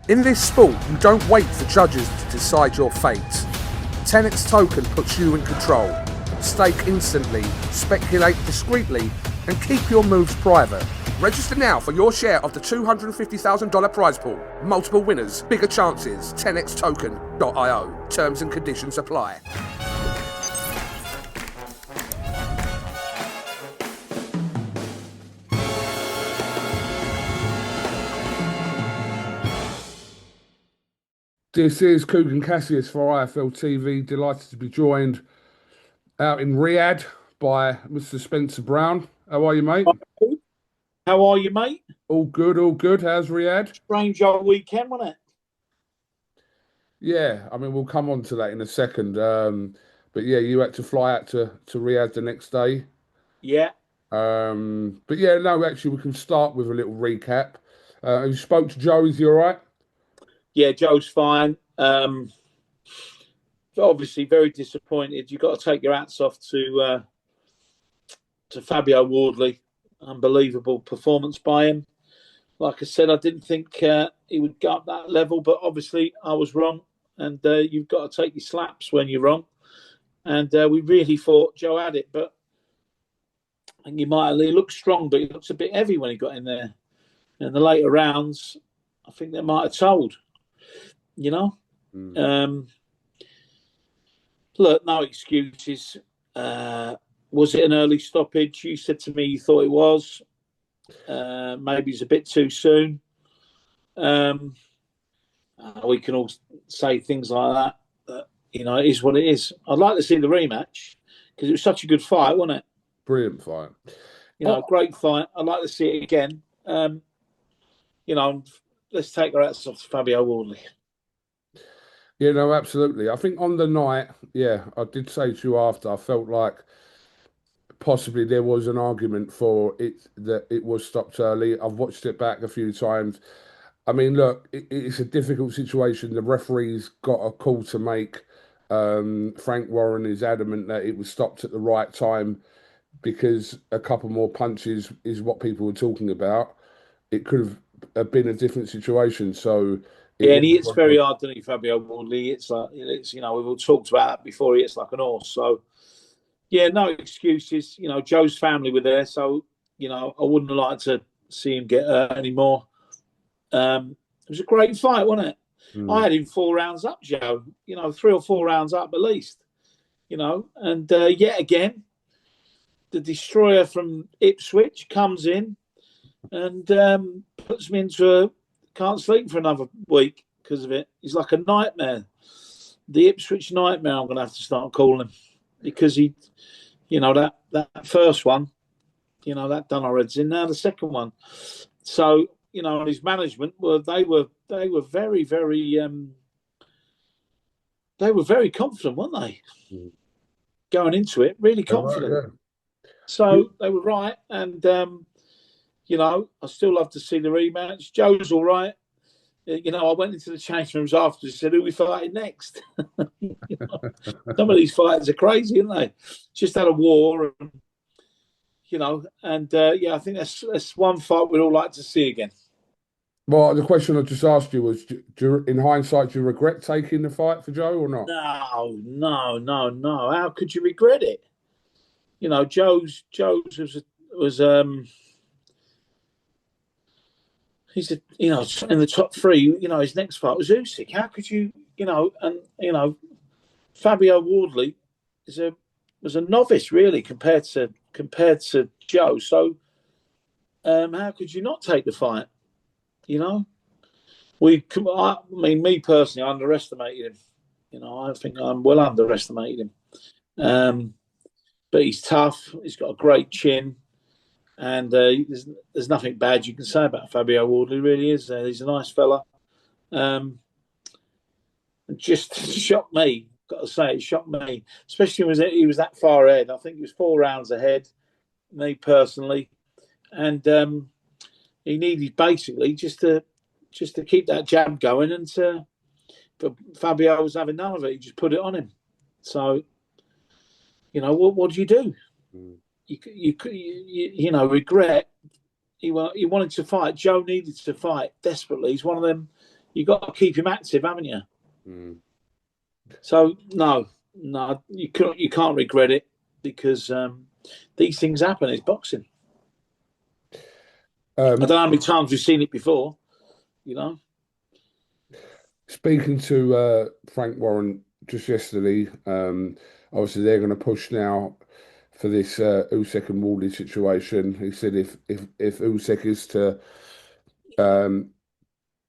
In this sport, you don't wait for judges to decide your fate. TenexToken puts you in control. Stake instantly, speculate discreetly, and keep your moves private. Register now for your share of the $250,000 prize pool. Multiple winners, bigger chances. TenexToken.io. Terms and conditions apply. This is Kugan Cassius for IFLTV. Delighted to be joined out in Riyadh by Mr. Spencer Brown. How are you, mate? How are you, mate? All good, all good. How's Riyadh? Strange old weekend, wasn't it? Yeah, I mean, we'll come on to that in a second. But yeah, you had to fly out to Riyadh the next day. Yeah. But yeah, no, actually, we can start with a little recap. Have you spoke to Joe? Is he all right? Yeah, Joe's fine. Obviously, very disappointed. You've got to take your hats off to Fabio Wardley. Unbelievable performance by him. Like I said, I didn't think he would go up that level, but obviously I was wrong. And you've got to take your slaps when you're wrong. And we really thought Joe had it, but I think he looked strong, but he looks a bit heavy when he got in there. In the later rounds, I think they might have told. You know, look, no excuses. Was it an early stoppage? You said to me you thought it was. Maybe it's a bit too soon. We can all say things like that. But, you know, it is what it is. I'd like to see the rematch because it was such a good fight, wasn't it? Brilliant fight. You know, great fight. I'd like to see it again. You know, let's take our hats off to Fabio Wardley. Yeah, no, absolutely. I think on the night, yeah, I did say to you after, I felt like possibly there was an argument for it that it was stopped early. I've watched it back a few times. I mean, look, it's a difficult situation. The referee's got a call to make. Frank Warren is adamant that it was stopped at the right time because a couple more punches is what people were talking about. It could have been a different situation. So. Yeah, and he hits very hard, doesn't he, Fabio Wardley? It's you know, we've all talked about that before. He hits like an horse. So, yeah, no excuses. You know, Joe's family were there, so you know, I wouldn't have liked to see him get hurt anymore. It was a great fight, wasn't it? I had him 4 rounds up, Joe. You know, 3 or 4 rounds up at least. You know, and yet again, the destroyer from Ipswich comes in and puts me into a. Can't sleep for another week because of it. He's like a nightmare. The Ipswich nightmare, I'm going to have to start calling him because he, you know, that first one, you know, that done our heads in. Now the second one. So, you know, and his management they were very, very confident, weren't they? Going into it, really confident. Right, yeah. So they were right, and you know, I still love to see the rematch. Joe's all right. You know, I went into the change rooms after and said, who are we fighting next? You know, some of these fighters are crazy, aren't they? Just had a war, and, you know, and yeah, I think that's one fight we'd all like to see again. Well, the question I just asked you was, in hindsight, do you regret taking the fight for Joe or not? No. How could you regret it? You know, Joe's was he's you know, in the top 3. You know, his next fight was Usyk. How could you, you know? And you know, Fabio Wardley was a novice really compared to Joe. So, how could you not take the fight? You know, I mean, me personally, I underestimated him. You know, I think I'm well underestimated him. But he's tough. He's got a great chin. And there's nothing bad you can say about Fabio Wardley, really is. He's a nice fella. Just shocked me, got to say, it shocked me, especially when he was that far ahead. I think he was 4 rounds ahead, me personally. And he needed basically just to keep that jab going. And but Fabio was having none of it. He just put it on him. So, you know, what do you do? You know, regret. He wanted to fight. Joe needed to fight desperately. He's one of them you got to keep him active, haven't you? Mm. So no, you can't regret it because these things happen. It's boxing. I don't know how many times we've seen it before. You know. Speaking to Frank Warren just yesterday, obviously they're going to push now for this Usyk and Wardley situation. He said if Usyk is to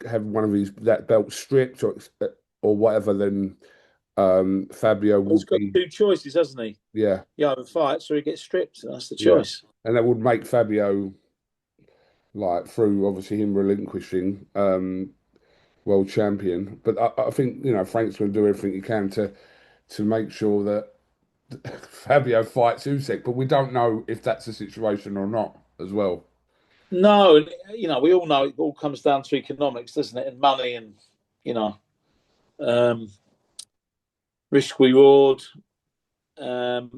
have one of that belt stripped or whatever, then Fabio will He's got be. two choices, hasn't he? Yeah, You either fight or he gets stripped. That's the yeah, choice. and that would make Fabio, like, through obviously him relinquishing, world champion. But I think Frank's going to do everything he can to make sure that Fabio fights Usyk, but we don't know if that's the situation or not as well. No, we all know it all comes down to economics, doesn't it? And money and, risk reward, all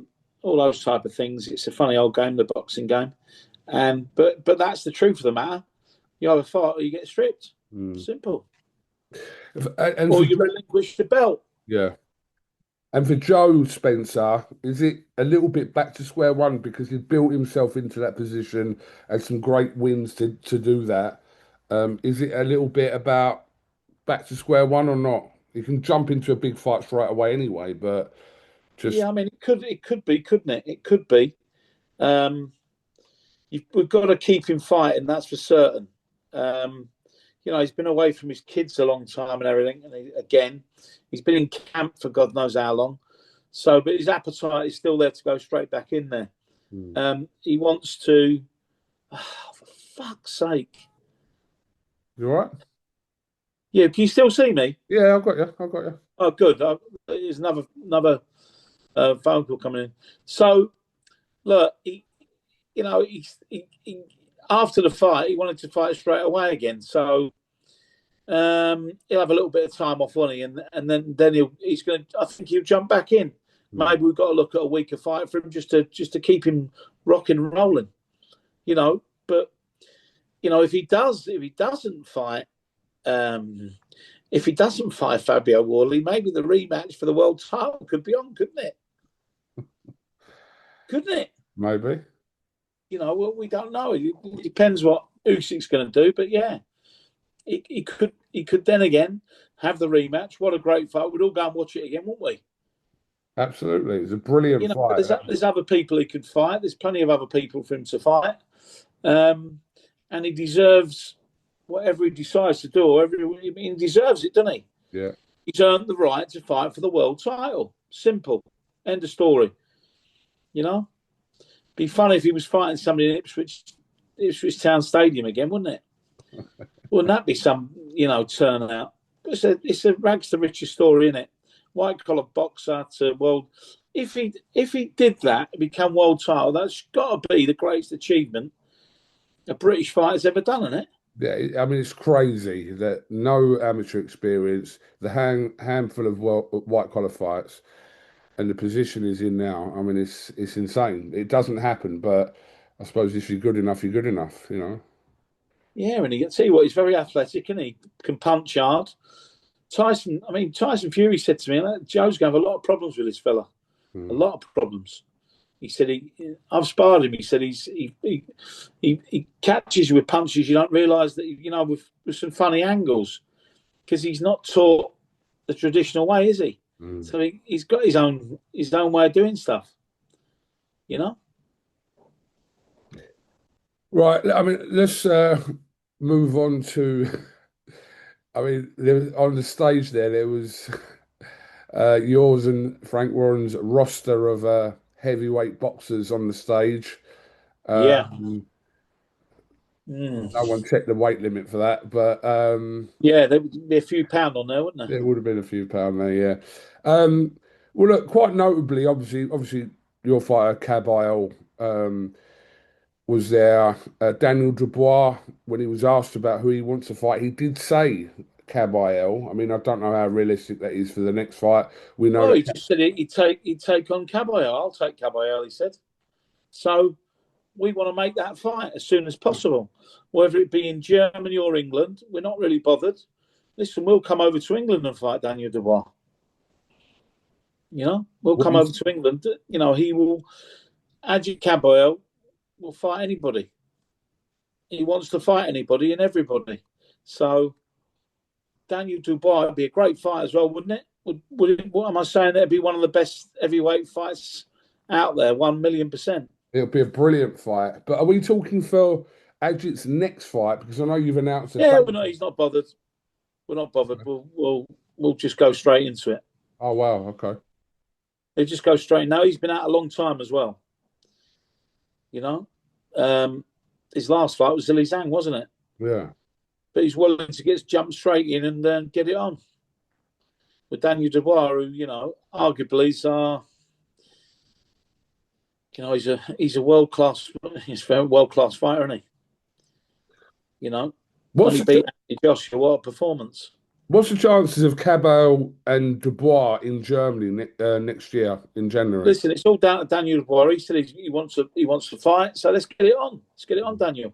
those type of things. It's a funny old game, the boxing game. But that's the truth of the matter. You either fight or you get stripped. Simple. Or you relinquish the belt. Yeah. And for Joe Spencer, is it a little bit back to square one because he's built himself into that position and some great wins to do that? Is it a little bit about back to square one or not? He can jump into a big fight straight away anyway, but I mean, it could be, couldn't it? It could be. We've got to keep him fighting, that's for certain. He's been away from his kids a long time and everything. And he's been in camp for God knows how long. So, but his appetite is still there to go straight back in there. He wants to. Oh, for fuck's sake! You all right? Yeah, can you still see me? Yeah, I've got you. Oh, good. There's another phone call coming in. So, look, he after the fight, he wanted to fight straight away again. So he'll have a little bit of time off, won't he? And then he's going to. I think he'll jump back in. Maybe we've got to look at a weaker fight for him just to keep him rocking and rolling. But if he doesn't fight, if he doesn't fight Fabio Wardley, maybe the rematch for the world title could be on, couldn't it? Couldn't it? Maybe. We don't know. It depends what Usyk's going to do, but yeah, he could then again have the rematch. What a great fight! We'd all go and watch it again, wouldn't we? Absolutely, it's a brilliant fight. There's other people he could fight. There's plenty of other people for him to fight, and he deserves whatever he decides to do. He deserves it, doesn't he? Yeah, he's earned the right to fight for the world title. Simple, end of story. Be funny if he was fighting somebody in Ipswich Town Stadium again, wouldn't it? Wouldn't that be some, turnout? It's a rags to riches story, isn't it? White collar boxer to world. If he did that, become world title, that's got to be the greatest achievement a British fighter's ever done, isn't it? Yeah, I mean, it's crazy that no amateur experience, the handful of white collar fights, and the position he's in now. I mean, it's insane. It doesn't happen, but I suppose if you're good enough, you're good enough, Yeah, and you tell you what, he's very athletic, and he can punch hard. Tyson Fury said to me, Joe's going to have a lot of problems with this fella. A lot of problems. He said, I've sparred him. He said he catches you with punches you don't realise that, with some funny angles, because he's not taught the traditional way, is he? So he's got his own way of doing stuff, Right. I mean, let's move on to. I mean, on the stage there was yours and Frank Warren's roster of heavyweight boxers on the stage. Yeah. No one checked the weight limit for that, but yeah, there would be a few pound on there, wouldn't there? There would have been a few pound there, yeah. Well, look, quite notably, obviously, your fighter Kabayel was there. Daniel Dubois, when he was asked about who he wants to fight, he did say Kabayel. I mean, I don't know how realistic that is for the next fight. We know. He just said he'd take on Cabayel. I'll take Cabayel, he said. So we want to make that fight as soon as possible, whether it be in Germany or England. We're not really bothered. listen, we'll come over to England and fight Daniel Dubois. You know, we'll What come do over to England. You know, he will. Agit Kabayel will fight anybody. He wants to fight anybody and everybody. So Daniel Dubois would be a great fight as well, wouldn't it? What am I saying? That'd be one of the best heavyweight fights out there, 1,000,000%. It'll be a brilliant fight. But are we talking for Agit's next fight? Because I know you've announced a Yeah, date. he's not bothered. We're not bothered. We'll just go straight into it. Oh wow, okay. He'll just go straight. Now he's been out a long time as well. You know, his last fight was Zhang Zhang, wasn't it? Yeah. But he's willing to jump straight in and get it on with Daniel Dubois, who, you know, arguably is you know, he's a world class, he's a very world class fighter, isn't he? You know, when he beat Anthony Joshua, what a performance! What's the chances of Kabayel and Dubois in Germany next year in January? Listen, it's all down to Daniel Dubois. He said he wants to fight, so let's get it on. Let's get it on, Daniel.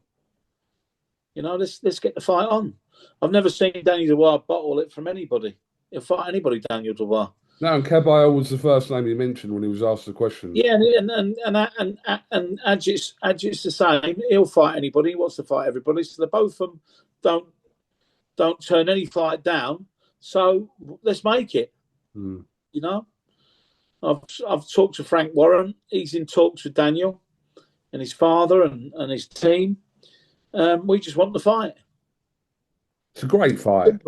You know, let's get the fight on. I've never seen Daniel Dubois bottle it from anybody. He'll fight anybody, Daniel Dubois. No, and Kabayel was the first name you mentioned when he was asked the question. Yeah, and Agit's the same. He'll fight anybody. He wants to fight everybody. So the both of them don't turn any fight down. So let's make it. You know, I've talked to Frank Warren. He's in talks with Daniel and his father and his team. We just want the fight. It's a great fight.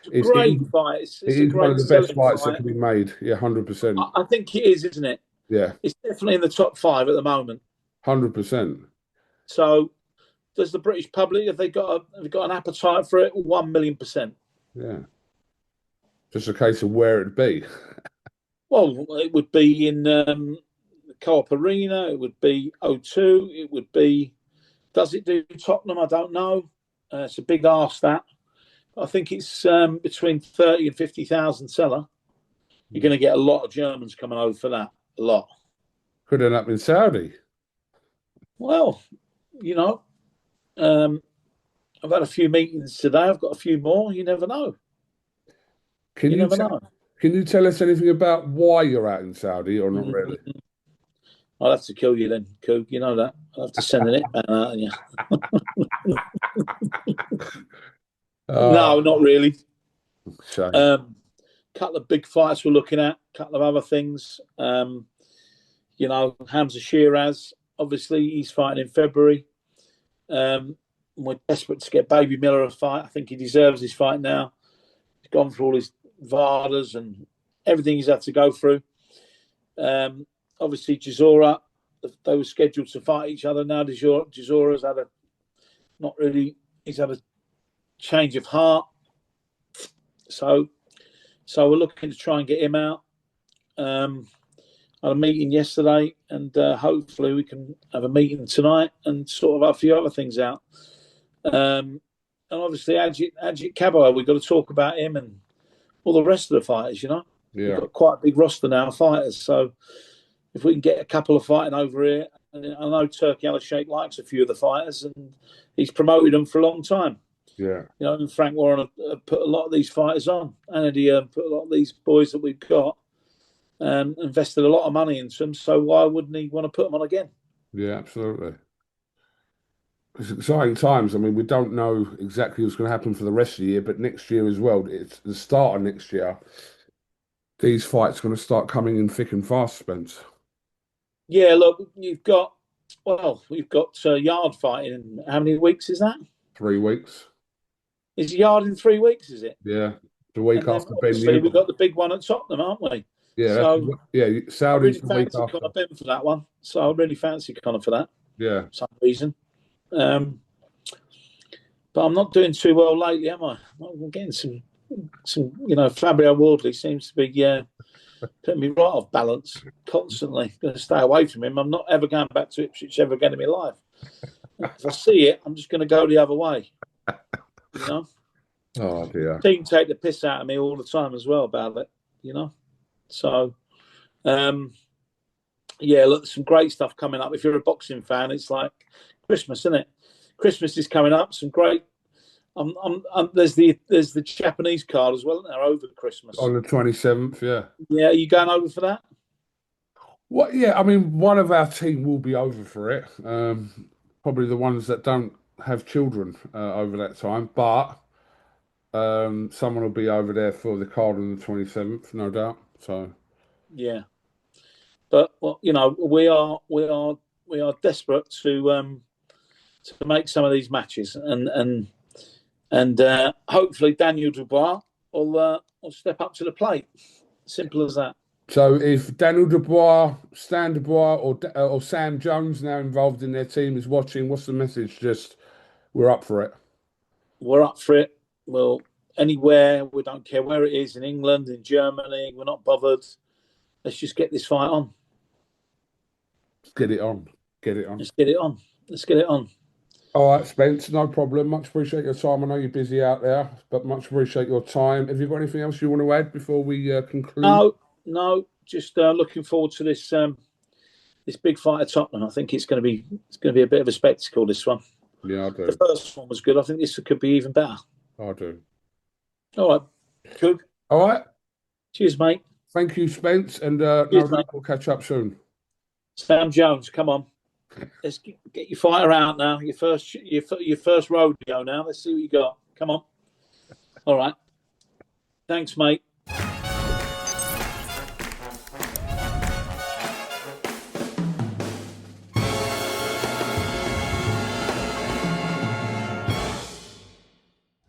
It's a great fight. It's it is one of the best fights that can be made. Yeah, 100%. I think it is, isn't it? Yeah. It's definitely in the top 5 at the moment. 100%. So, does the British public have they got an appetite for it? 1,000,000%. Yeah. Just a case of where it'd be. Well, it would be in the Co-op Arena. It would be O2. It would be. Does it do Tottenham? I don't know. It's a big ask that. I think it's between 30 and 50,000 seller. You're going to get a lot of Germans coming over for that. A lot. Could end up in Saudi. Well, you know, I've had a few meetings today. I've got a few more. You never know. Can you tell us anything about why you're out in Saudi or not really? I'll have to kill you then, Coog. You know that. I'll have to send an hitman out on you. No, not really. Couple of big fights we're looking at. Couple of other things. You know, Hamza Shiraz. Obviously, he's fighting in February. We're desperate to get Baby Miller a fight. I think he deserves his fight now. He's gone through all his VADAs and everything he's had to go through. Obviously, Chisora, they were scheduled to fight each other now. Chisora's had he's had a change of heart. So we're looking to try and get him out. I had a meeting yesterday, and hopefully we can have a meeting tonight and sort of a few other things out. And obviously, Agit Kabayel, we've got to talk about him and all the rest of the fighters, you know. Yeah. We've got quite a big roster now of fighters. So if we can get a couple of fighting over here, and I know Turkey Al-Sheikh likes a few of the fighters, and he's promoted them for a long time. Yeah. You know, and Frank Warren put a lot of these fighters on, and he put a lot of these boys that we've got, invested a lot of money into them. So why wouldn't he want to put them on again? Yeah, absolutely. It's exciting times. I mean, we don't know exactly what's going to happen for the rest of the year, but next year as well, it's the start of next year. These fights are going to start coming in thick and fast, Spence. Yeah, look, we've got Yard fighting in how many weeks is that? 3 weeks. Is Yard in 3 weeks, is it? Yeah. The week after Ben. We've got the big one at Tottenham, aren't we? Yeah, so, Saudi's the week after. Conor Ben for that one. So I really fancy Conor for that. Yeah. For some reason. But I'm not doing too well lately, am I? I'm getting some you know, Fabio Wardley seems to be putting me right off balance constantly. Going to stay away from him. I'm not ever going back to Ipswich ever again in my life. If I see it, I'm just going to go the other way. You know? Oh, dear. Team take the piss out of me all the time as well about it, you know? So, yeah, look, some great stuff coming up. If you're a boxing fan, it's like Christmas, isn't it? Christmas is coming up. Some great There's the Japanese card as well, isn't there, over Christmas? On the 27th, yeah. Yeah, are you going over for that? Well, yeah, I mean, one of our team will be over for it. Probably the ones that don't have children over that time, but someone will be over there for the card on the 27th, no doubt. So, yeah. But well, you know, we are desperate to make some of these matches, and hopefully Daniel Dubois will step up to the plate. Simple as that. so if Daniel Dubois, Stan Dubois, or Sam Jones, now involved in their team, is watching, what's the message? Just we're up for it. We're up for it. Well, anywhere, we don't care where it is, in England, in Germany, we're not bothered. Let's just get this fight on. Get it on. Get it on. Let's get it on. Let's get it on. All right, Spence, no problem. Much appreciate your time. I know you're busy out there, but much appreciate your time. Have you got anything else you want to add before we conclude? No. Just looking forward to this big fight at Tottenham. I think it's going to be a bit of a spectacle. This one. Yeah, I do. The first one was good. I think this could be even better. I do. All right, good. All right. Cheers, mate. Thank you, Spence, and Cheers, mate. we'll catch up soon. Sam Jones, come on. Let's get your fighter out now. Your first rodeo now. Let's see what you got. Come on. All right. Thanks, mate.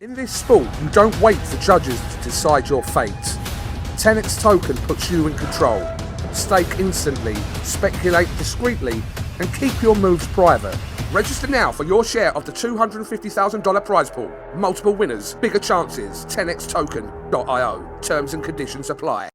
In this sport, you don't wait for judges to decide your fate. TenexToken puts you in control. Stake instantly, speculate discreetly, and keep your moves private. Register now for your share of the $250,000 prize pool. Multiple winners, bigger chances. TenexToken.io. Terms and conditions apply.